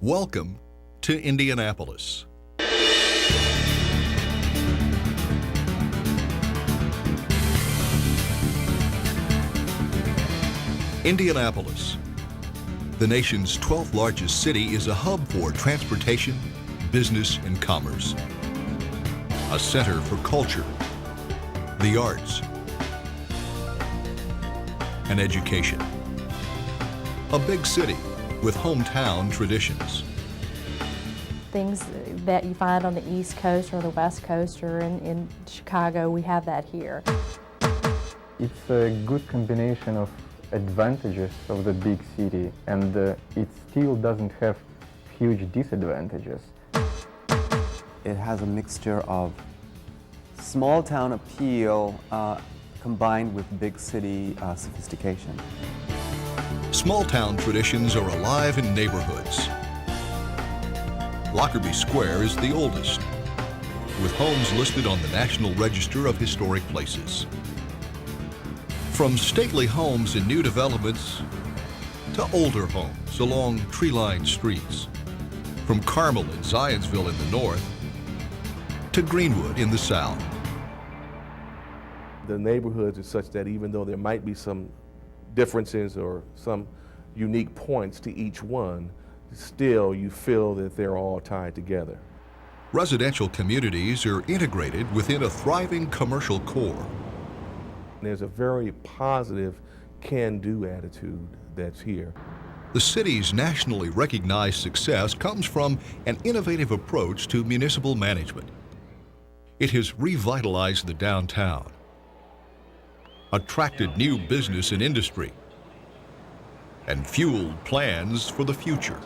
Welcome to Indianapolis. Indianapolis, the nation's 12th largest city, is a hub for transportation, business, and commerce. A center for culture, the arts, and education. A big city with hometown traditions. Things that you find on the East Coast or the West Coast or in Chicago, we have that here. It's a good combination of advantages of the big city, and it still doesn't have huge disadvantages. It has a mixture of small town appeal combined with big city sophistication. Small town traditions are alive in neighborhoods. Lockerbie Square is the oldest, with homes listed on the National Register of Historic Places. From stately homes in new developments to older homes along tree-lined streets, from Carmel and Zionsville in the north to Greenwood in the south. The neighborhoods are such that even though there might be some differences or some unique points to each one, still you feel that they're all tied together. Residential communities are integrated within a thriving commercial core. There's a very positive can-do attitude that's here. The city's nationally recognized success comes from an innovative approach to municipal management. It has revitalized the downtown, attracted new business and industry, and fueled plans for the future.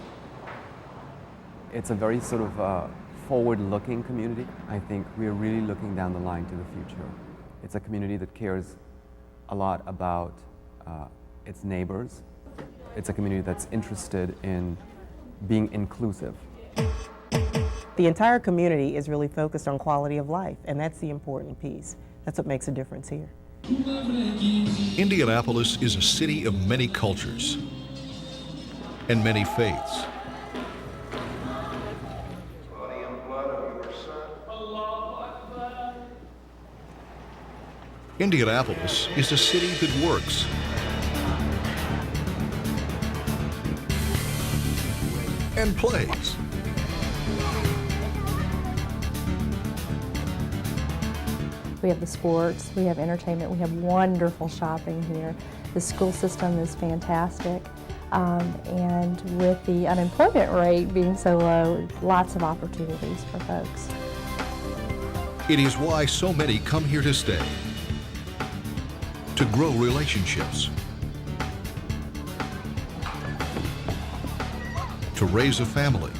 It's a very sort of forward-looking community. I think we're really looking down the line to the future. It's a community that cares a lot about its neighbors. It's a community that's interested in being inclusive. The entire community is really focused on quality of life, and that's the important piece. That's what makes a difference here. Indianapolis is a city of many cultures and many faiths. Indianapolis is a city that works. And plays. We have the sports, we have entertainment, we have wonderful shopping here. The school system is fantastic. And with the unemployment rate being so low, lots of opportunities for folks. It is why so many come here to stay, to grow relationships, to raise a family,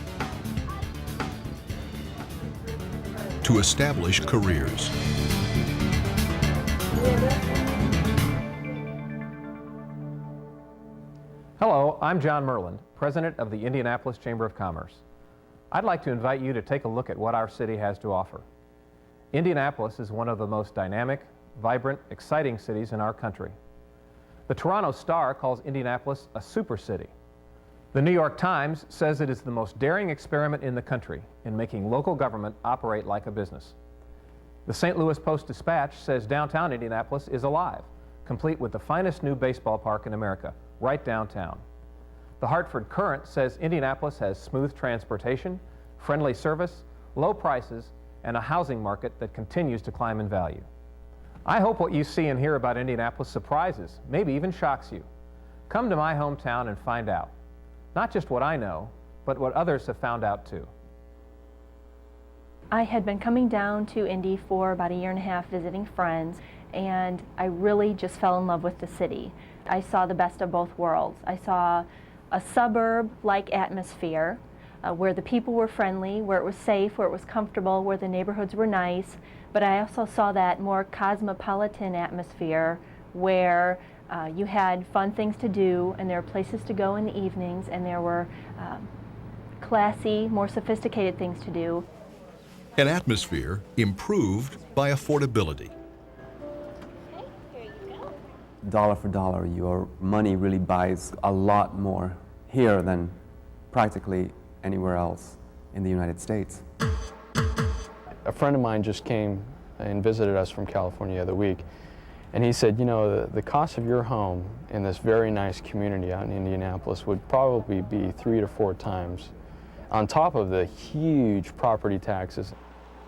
to establish careers. Hello, I'm John Merlin, President of the Indianapolis Chamber of Commerce. I'd like to invite you to take a look at what our city has to offer. Indianapolis is one of the most dynamic, vibrant, exciting cities in our country. The Toronto Star calls Indianapolis a super city. The New York Times says it is the most daring experiment in the country in making local government operate like a business. The St. Louis Post-Dispatch says downtown Indianapolis is alive, complete with the finest new baseball park in America, right downtown. The Hartford Courant says Indianapolis has smooth transportation, friendly service, low prices, and a housing market that continues to climb in value. I hope what you see and hear about Indianapolis surprises, maybe even shocks you. Come to my hometown and find out. Not just what I know, but what others have found out too. I had been coming down to Indy for about a year and a half visiting friends, and I really just fell in love with the city. I saw the best of both worlds. I saw a suburb-like atmosphere where the people were friendly, where it was safe, where it was comfortable, where the neighborhoods were nice, but I also saw that more cosmopolitan atmosphere where you had fun things to do, and there were places to go in the evenings, and there were classy, more sophisticated things to do. An atmosphere improved by affordability. Dollar for dollar, your money really buys a lot more here than practically anywhere else in the United States. A friend of mine just came and visited us from California the other week, and he said, you know, the cost of your home in this very nice community out in Indianapolis would probably be 3 to 4 times on top of the huge property taxes.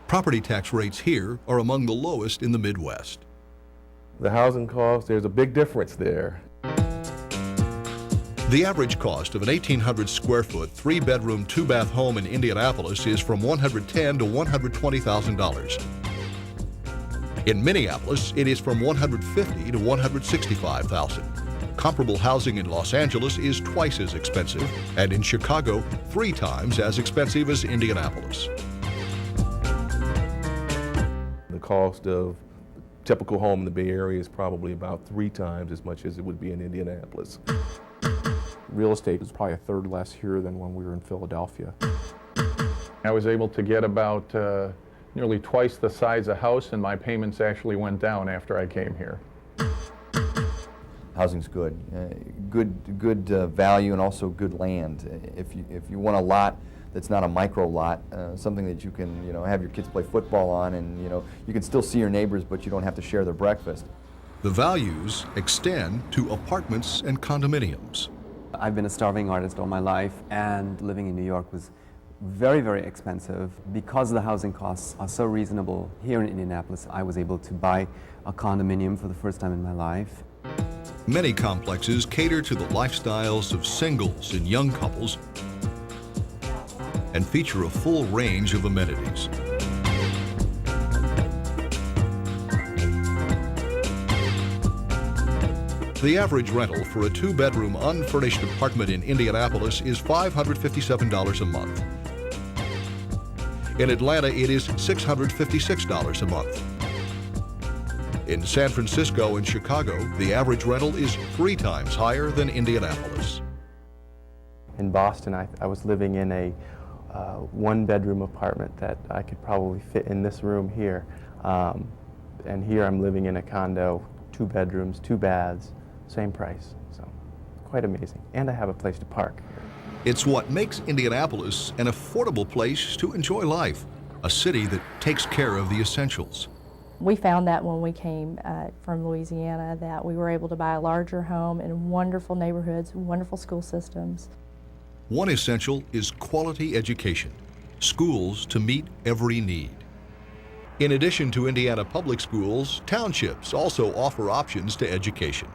Property tax rates here are among the lowest in the Midwest. The housing cost, there's a big difference there. The average cost of an 1,800 square foot, 3-bedroom, 2-bath home in Indianapolis is from $110,000 to $120,000. In Minneapolis, it is from $150,000 to $165,000. Comparable housing in Los Angeles is twice as expensive, and in Chicago, 3 times as expensive as Indianapolis. The cost of a typical home in the Bay Area is probably about 3 times as much as it would be in Indianapolis. Real estate is probably a third less here than when we were in Philadelphia. I was able to get about nearly twice the size of house, and my payments actually went down after I came here. Housing's good. Good value and also good land. If you want a lot that's not a micro lot, something that you can have your kids play football on, and you can still see your neighbors, but you don't have to share their breakfast. The values extend to apartments and condominiums. I've been a starving artist all my life, and living in New York was very, very expensive. Because the housing costs are so reasonable here in Indianapolis, I was able to buy a condominium for the first time in my life. Many complexes cater to the lifestyles of singles and young couples and feature a full range of amenities. The average rental for a 2-bedroom unfurnished apartment in Indianapolis is $557 a month. In Atlanta, it is $656 a month. In San Francisco and Chicago, the average rental is 3 times higher than Indianapolis. In Boston, I was living in a 1-bedroom apartment that I could probably fit in this room here. And here I'm living in a condo, 2 bedrooms, 2 baths, same price. So quite amazing. And I have a place to park. It's what makes Indianapolis an affordable place to enjoy life, a city that takes care of the essentials. We found that when we came from Louisiana, that we were able to buy a larger home in wonderful neighborhoods, wonderful school systems. One essential is quality education, schools to meet every need. In addition to Indiana public schools, townships also offer options to education.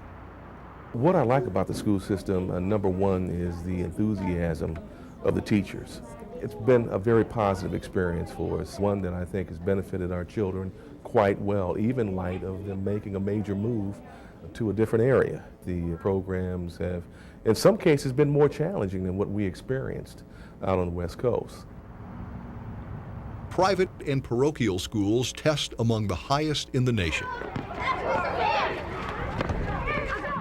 What I like about the school system, number one, is the enthusiasm of the teachers. It's been a very positive experience for us, one that I think has benefited our children quite well, even in light of them making a major move to a different area. The programs have, in some cases, been more challenging than what we experienced out on the West Coast. Private and parochial schools test among the highest in the nation.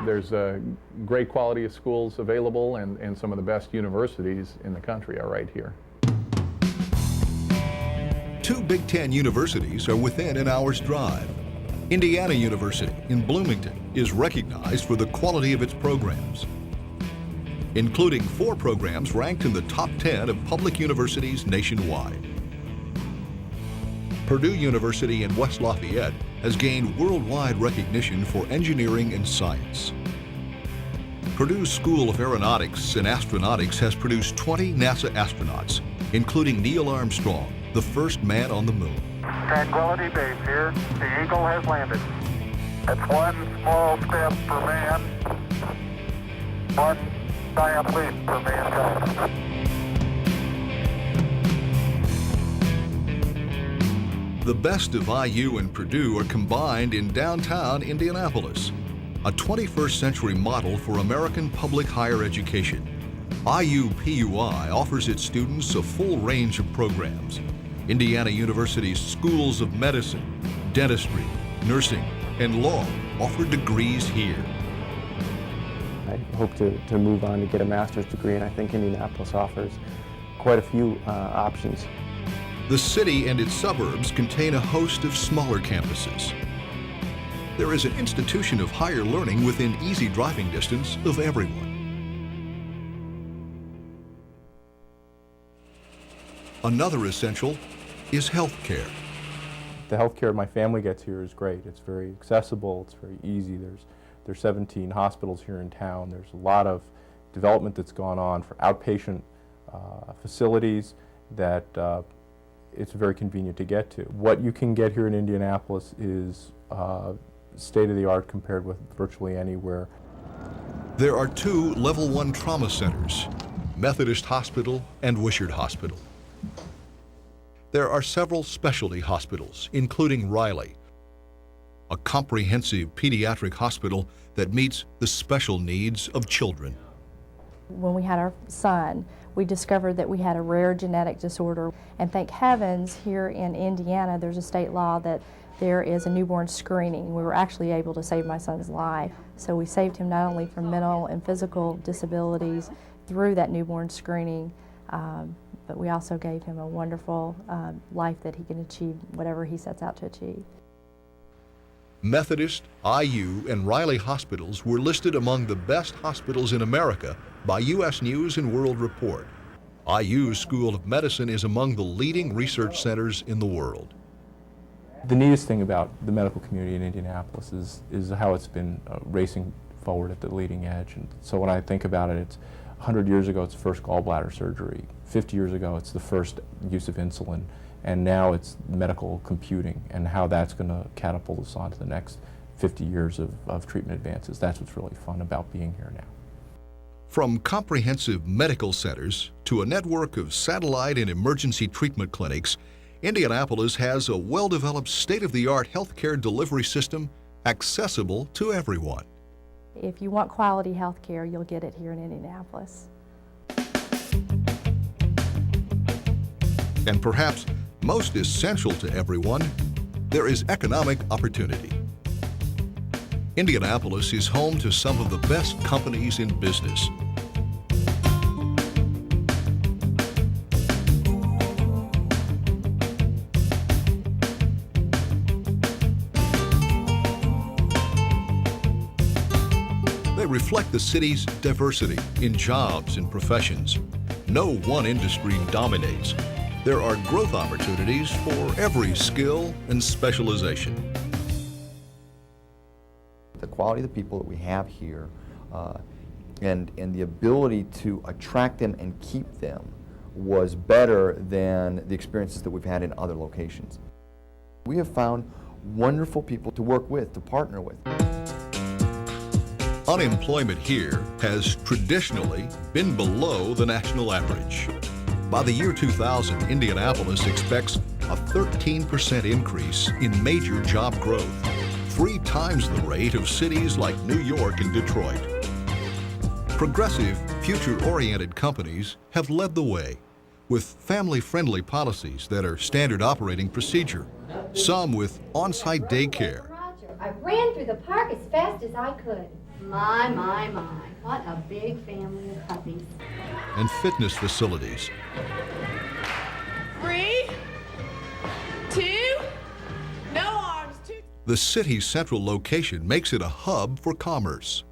There's a great quality of schools available, and some of the best universities in the country are right here. 2 Big Ten universities are within an hour's drive. Indiana University in Bloomington is recognized for the quality of its programs, including 4 programs ranked in the top 10 of public universities nationwide. Purdue University in West Lafayette has gained worldwide recognition for engineering and science. Purdue's School of Aeronautics and Astronautics has produced 20 NASA astronauts, including Neil Armstrong, the first man on the moon. Tranquility Base here. The Eagle has landed. That's 1 small step for man, 1 giant leap for mankind. The best of IU and Purdue are combined in downtown Indianapolis, a 21st century model for American public higher education. IU-PUI offers its students a full range of programs. Indiana University's schools of medicine, dentistry, nursing, and law offer degrees here. I hope to move on to get a master's degree, and I think Indianapolis offers quite a few options. The city and its suburbs contain a host of smaller campuses. There is an institution of higher learning within easy driving distance of everyone. Another essential is health care. The health care my family gets here is great. It's very accessible, it's very easy. There's 17 hospitals here in town. There's a lot of development that's gone on for outpatient facilities that it's very convenient to get to. What you can get here in Indianapolis is state-of-the-art compared with virtually anywhere. There are 2 Level 1 trauma centers, Methodist Hospital and Wishart Hospital. There are several specialty hospitals, including Riley, a comprehensive pediatric hospital that meets the special needs of children. When we had our son, we discovered that we had a rare genetic disorder, and thank heavens here in Indiana there's a state law that there is a newborn screening. We were actually able to save my son's life. So we saved him not only from mental and physical disabilities through that newborn screening, but we also gave him a wonderful life that he can achieve whatever he sets out to achieve. Methodist, IU, and Riley hospitals were listed among the best hospitals in America by U.S. News and World Report. IU's School of Medicine is among the leading research centers in the world. The neatest thing about the medical community in Indianapolis is how it's been racing forward at the leading edge. And so when I think about it, it's 100 years ago, it's the first gallbladder surgery. 50 years ago, it's the first use of insulin. And now it's medical computing and how that's going to catapult us on to the next 50 years of treatment advances. That's what's really fun about being here now. From comprehensive medical centers to a network of satellite and emergency treatment clinics, Indianapolis has a well-developed state-of-the-art healthcare delivery system accessible to everyone. If you want quality health care, you'll get it here in Indianapolis. And perhaps most essential to everyone, there is economic opportunity. Indianapolis is home to some of the best companies in business. They reflect the city's diversity in jobs and professions. No one industry dominates. There are growth opportunities for every skill and specialization. The quality of the people that we have here and the ability to attract them and keep them was better than the experiences that we've had in other locations. We have found wonderful people to work with, to partner with. Unemployment here has traditionally been below the national average. By the year 2000, Indianapolis expects a 13% increase in major job growth, 3 times the rate of cities like New York and Detroit. Progressive, future-oriented companies have led the way with family-friendly policies that are standard operating procedure, some with on-site daycare. Roger, I ran through the park as fast as I could. My, what a big family of puppies. And fitness facilities. 3, 2, no arms, 2. The city's central location makes it a hub for commerce.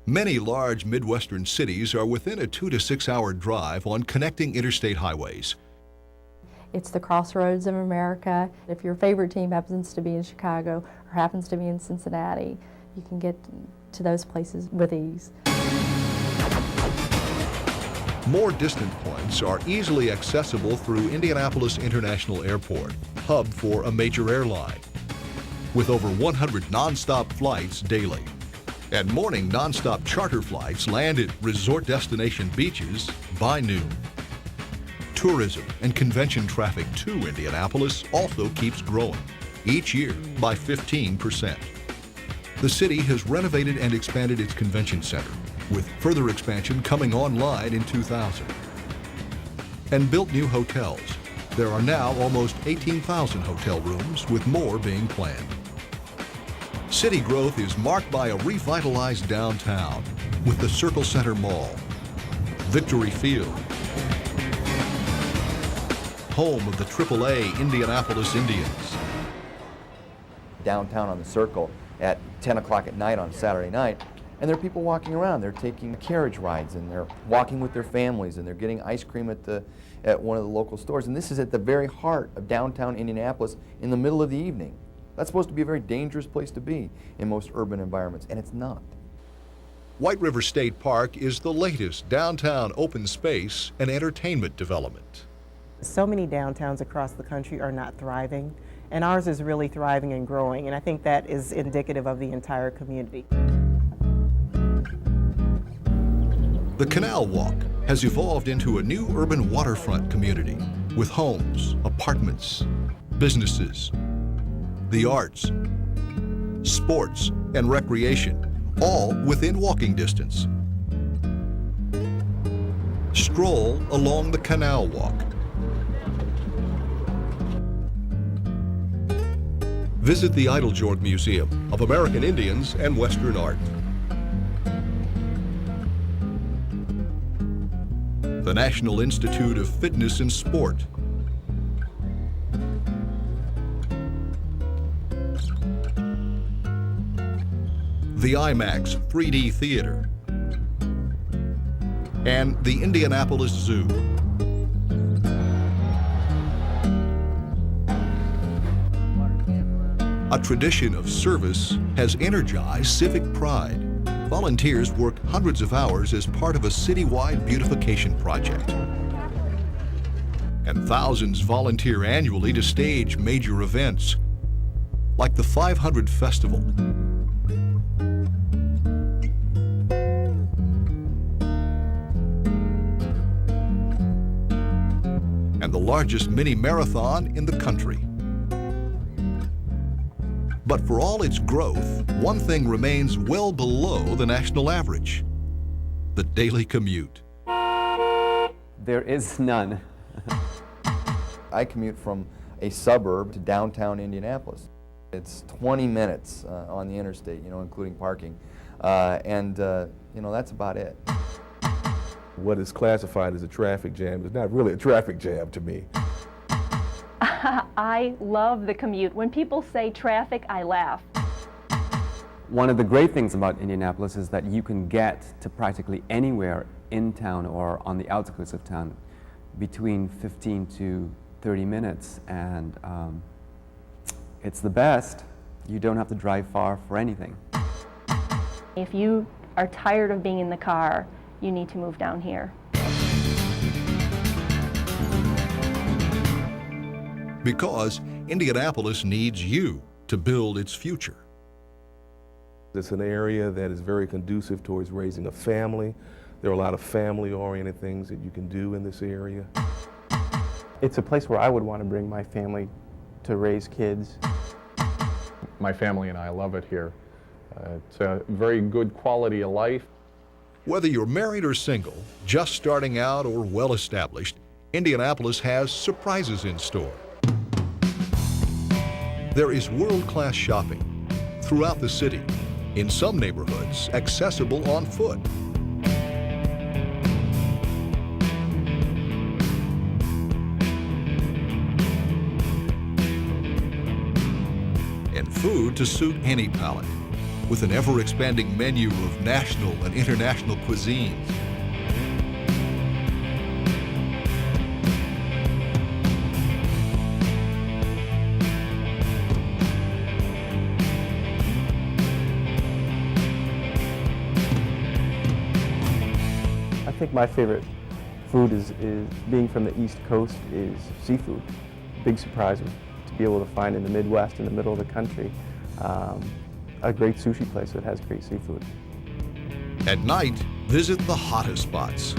Many large Midwestern cities are within a 2 to 6 hour drive on connecting interstate highways. It's the crossroads of America. If your favorite team happens to be in Chicago or happens to be in Cincinnati, you can get to those places with ease. More distant points are easily accessible through Indianapolis International Airport, hub for a major airline, with over 100 nonstop flights daily. And morning nonstop charter flights land at resort destination beaches by noon. Tourism and convention traffic to Indianapolis also keeps growing, each year by 15%. The city has renovated and expanded its convention center, with further expansion coming online in 2000. And built new hotels. There are now almost 18,000 hotel rooms, with more being planned. City growth is marked by a revitalized downtown with the Circle Center Mall, Victory Field, home of the AAA Indianapolis Indians. Downtown on the Circle at 10 o'clock at night on Saturday night And there are people walking around. They're taking carriage rides, and they're walking with their families, and they're getting ice cream at one of the local stores. And this is at the very heart of downtown Indianapolis in the middle of the evening. That's supposed to be a very dangerous place to be in most urban environments, and it's not. White River State Park is the latest downtown open space and entertainment development. So many downtowns across the country are not thriving, and ours is really thriving and growing, and I think that is indicative of the entire community. The Canal Walk has evolved into a new urban waterfront community with homes, apartments, businesses, the arts, sports, and recreation, all within walking distance. Stroll along the Canal Walk. Visit the Idlejohn Museum of American Indians and Western Art. The National Institute of Fitness and Sport. The IMAX 3D Theater. And the Indianapolis Zoo. A tradition of service has energized civic pride. Volunteers work hundreds of hours as part of a citywide beautification project. And thousands volunteer annually to stage major events, like the 500 Festival. And the largest mini marathon in the country. But for all its growth, one thing remains well below the national average: the daily commute. There is none. I commute from a suburb to downtown Indianapolis. It's 20 minutes on the interstate, including parking. That's about it. What is classified as a traffic jam is not really a traffic jam to me. I love the commute. When people say traffic, I laugh. One of the great things about Indianapolis is that you can get to practically anywhere in town or on the outskirts of town between 15 to 30 minutes, and it's the best. You don't have to drive far for anything. If you are tired of being in the car, you need to move down here. Because Indianapolis needs you to build its future. It's an area that is very conducive towards raising a family. There are a lot of family-oriented things that you can do in this area. It's a place where I would want to bring my family to raise kids. My family and I love it here. It's a very good quality of life. Whether you're married or single, just starting out or well-established, Indianapolis has surprises in store. There is world-class shopping throughout the city, in some neighborhoods accessible on foot. And food to suit any palate, with an ever-expanding menu of national and international cuisines. I think my favorite food is being from the East Coast is seafood. Big surprise to be able to find in the Midwest, in the middle of the country, a great sushi place that has great seafood. At night, visit the hottest spots.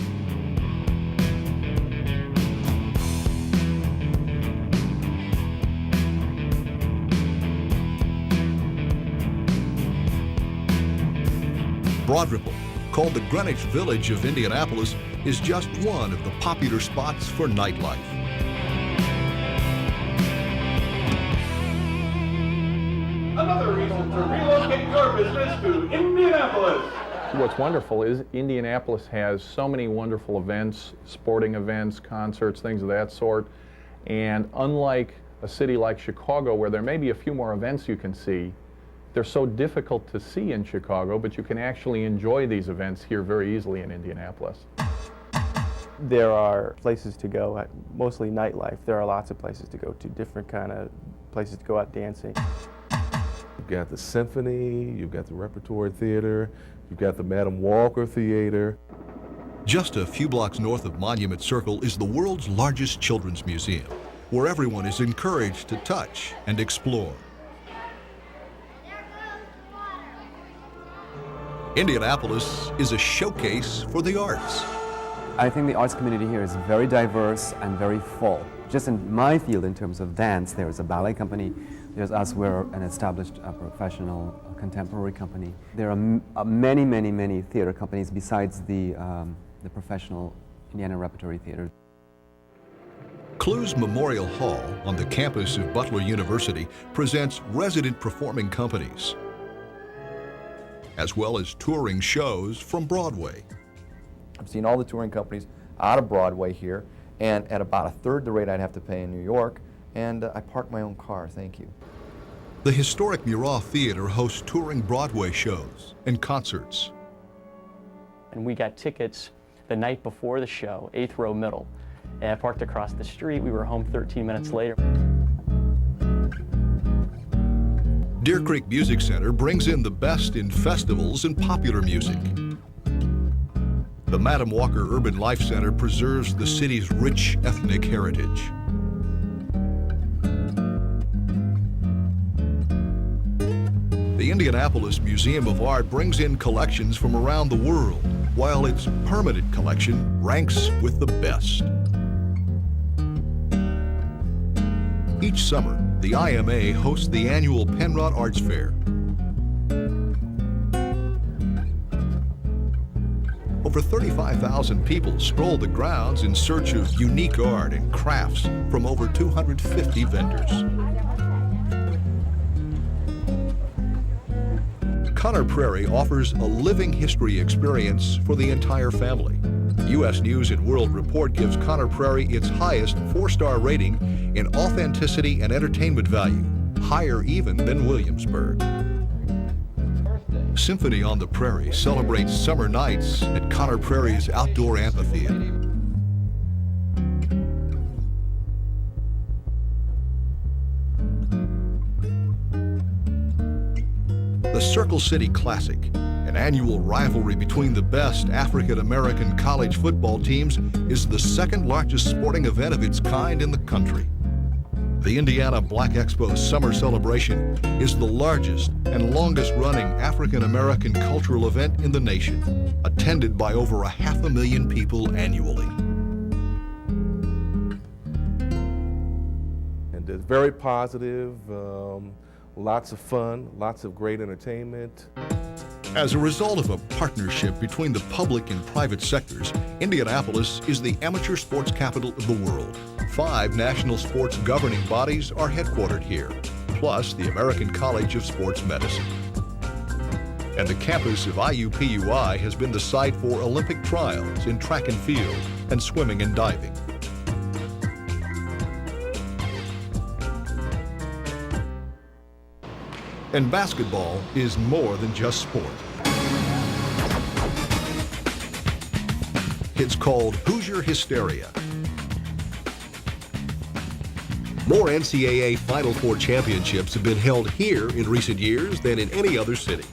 Broad Ripple, called the Greenwich Village of Indianapolis, is just one of the popular spots for nightlife. Another reason to relocate your business to Indianapolis. What's wonderful is Indianapolis has so many wonderful events, sporting events, concerts, things of that sort. And unlike a city like Chicago, where there may be a few more events you can see, They're so difficult to see in Chicago, but you can actually enjoy these events here very easily in Indianapolis. There are places to go, mostly nightlife. There are lots of places to go to, different kind of places to go out dancing. You've got the symphony, you've got the repertory theater, you've got the Madam Walker Theater. Just a few blocks north of Monument Circle is the world's largest children's museum, where everyone is encouraged to touch and explore. Indianapolis is a showcase for the arts. I think the arts community here is very diverse and very full. Just in my field, in terms of dance, there is a ballet company. There's us, we're an established professional contemporary company. There are many, many, many theater companies besides the professional Indiana Repertory Theater. Clues Memorial Hall on the campus of Butler University presents resident performing companies, as well as touring shows from Broadway. I've seen all the touring companies out of Broadway here, and at about a third the rate I'd have to pay in New York, and I park my own car, thank you. The historic Murat Theater hosts touring Broadway shows and concerts. And we got tickets the night before the show, 8th row middle. And I parked across the street. We were home 13 minutes later. Deer Creek Music Center brings in the best in festivals and popular music. The Madam Walker Urban Life Center preserves the city's rich ethnic heritage. The Indianapolis Museum of Art brings in collections from around the world, while its permanent collection ranks with the best. Each summer, the IMA hosts the annual Penrod Arts Fair. Over 35,000 people stroll the grounds in search of unique art and crafts from over 250 vendors. Conner Prairie offers a living history experience for the entire family. U.S. News and World Report gives Conner Prairie its highest 4-star rating in authenticity and entertainment value, higher even than Williamsburg. Symphony on the Prairie celebrates summer nights at Conner Prairie's outdoor amphitheater. The Circle City Classic, an annual rivalry between the best African-American college football teams, is the second largest sporting event of its kind in the country. The Indiana Black Expo Summer Celebration is the largest and longest-running African-American cultural event in the nation, attended by over 500,000 people annually. And it's very positive, lots of fun, lots of great entertainment. As a result of a partnership between the public and private sectors, Indianapolis is the amateur sports capital of the world. 5 national sports governing bodies are headquartered here, plus the American College of Sports Medicine. And the campus of IUPUI has been the site for Olympic trials in track and field and swimming and diving. And basketball is more than just sport. It's called Hoosier Hysteria. More NCAA Final Four championships have been held here in recent years than in any other city.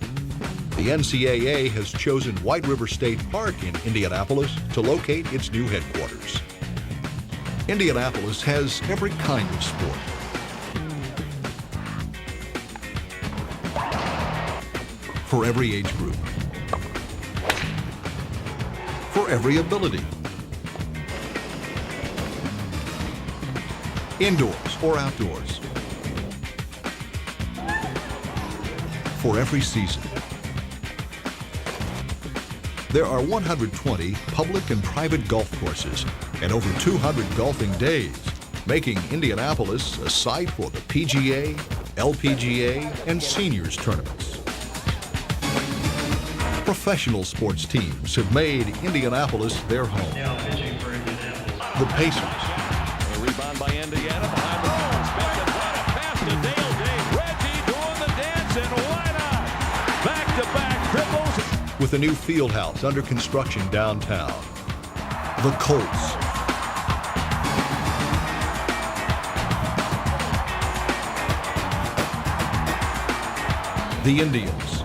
The NCAA has chosen White River State Park in Indianapolis to locate its new headquarters. Indianapolis has every kind of sport. For every age group. For every ability. Indoors or outdoors. For every season. There are 120 public and private golf courses and over 200 golfing days, making Indianapolis a site for the PGA, LPGA, and seniors tournaments. Professional sports teams have made Indianapolis their home. The Pacers. A rebound by Indiana behind the ball. Spins it right pass to Dale Day. Reggie doing the dance and wide with a new field house under construction downtown. The Colts. The Indians.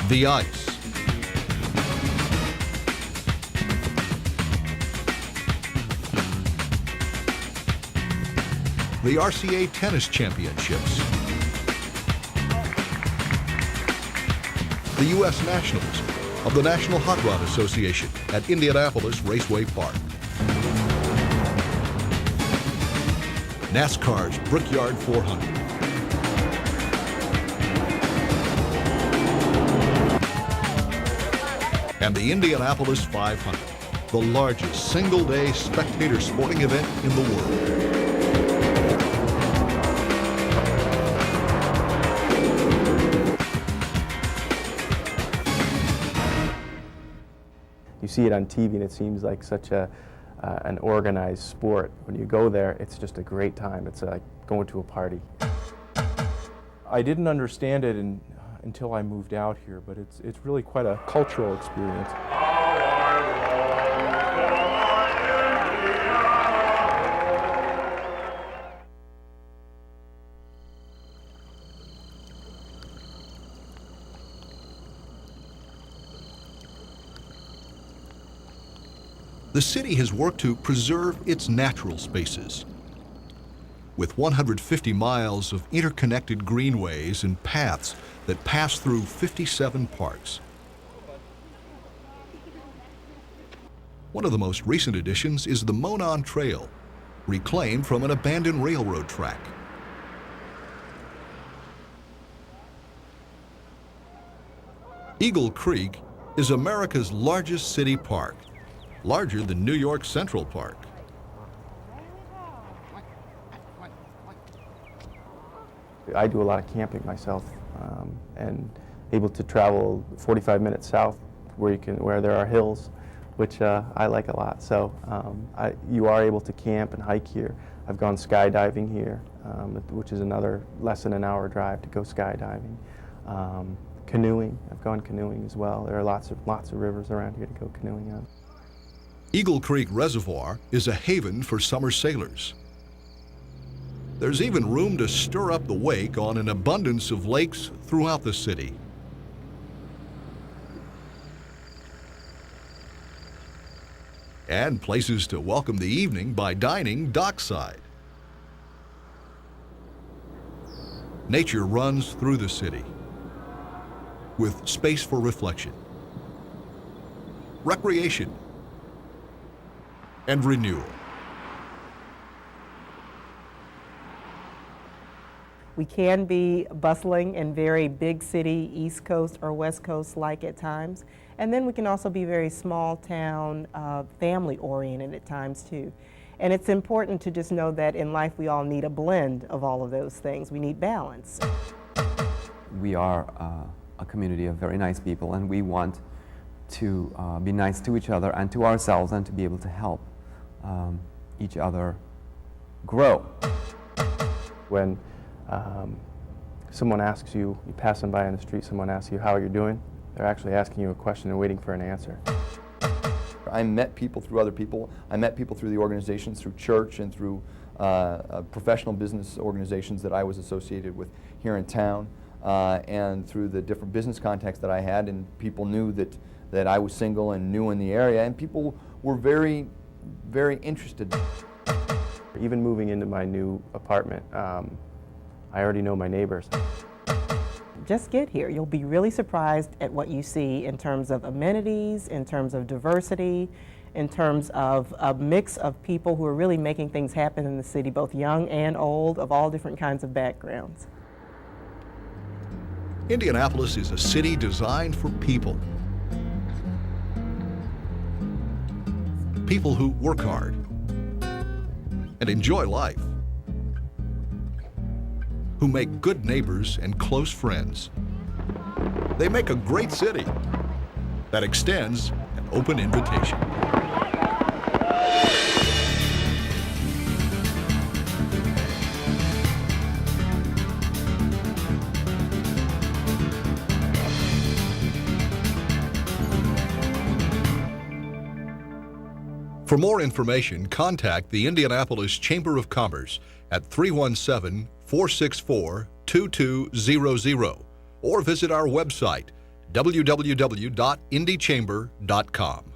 The Ice. The RCA Tennis Championships. The U.S. Nationals of the National Hot Rod Association at Indianapolis Raceway Park. NASCAR's Brickyard 400. And the Indianapolis 500, the largest single-day spectator sporting event in the world. You see it on TV and it seems like such an organized sport. When you go there, it's just a great time. It's like going to a party. I didn't understand it until I moved out here, but it's really quite a cultural experience. The city has worked to preserve its natural spaces. With 150 miles of interconnected greenways and paths that pass through 57 parks. One of the most recent additions is the Monon Trail, reclaimed from an abandoned railroad track. Eagle Creek is America's largest city park, larger than New York Central Park. I do a lot of camping myself, and able to travel 45 minutes south where there are hills, which I like a lot. So you are able to camp and hike here. I've gone skydiving here, which is another less than an hour drive to go skydiving. Canoeing, I've gone canoeing as well. There are lots of rivers around here to go canoeing on. Eagle Creek Reservoir is a haven for summer sailors. There's even room to stir up the wake on an abundance of lakes throughout the city. And places to welcome the evening by dining dockside. Nature runs through the city with space for reflection, recreation, and renewal. We can be bustling and very big city, East Coast or West Coast like at times. And then we can also be very small town, family oriented at times too. And it's important to just know that in life we all need a blend of all of those things. We need balance. We are a community of very nice people, and we want to be nice to each other and to ourselves, and to be able to help each other grow. When someone asks you, you pass them by on the street, someone asks you how you're doing, they're actually asking you a question and waiting for an answer. I met people through other people. I met people through the organizations, through church and through professional business organizations that I was associated with here in town, and through the different business contacts that I had, and people knew that I was single and new in the area, and people were very, very interested. Even moving into my new apartment, I already know my neighbors. Just get here. You'll be really surprised at what you see in terms of amenities, in terms of diversity, in terms of a mix of people who are really making things happen in the city, both young and old, of all different kinds of backgrounds. Indianapolis is a city designed for people. People who work hard and enjoy life, who make good neighbors and close friends. They make a great city that extends an open invitation. For more information, contact the Indianapolis Chamber of Commerce at 317-464-2200 or visit our website, www.indychamber.com.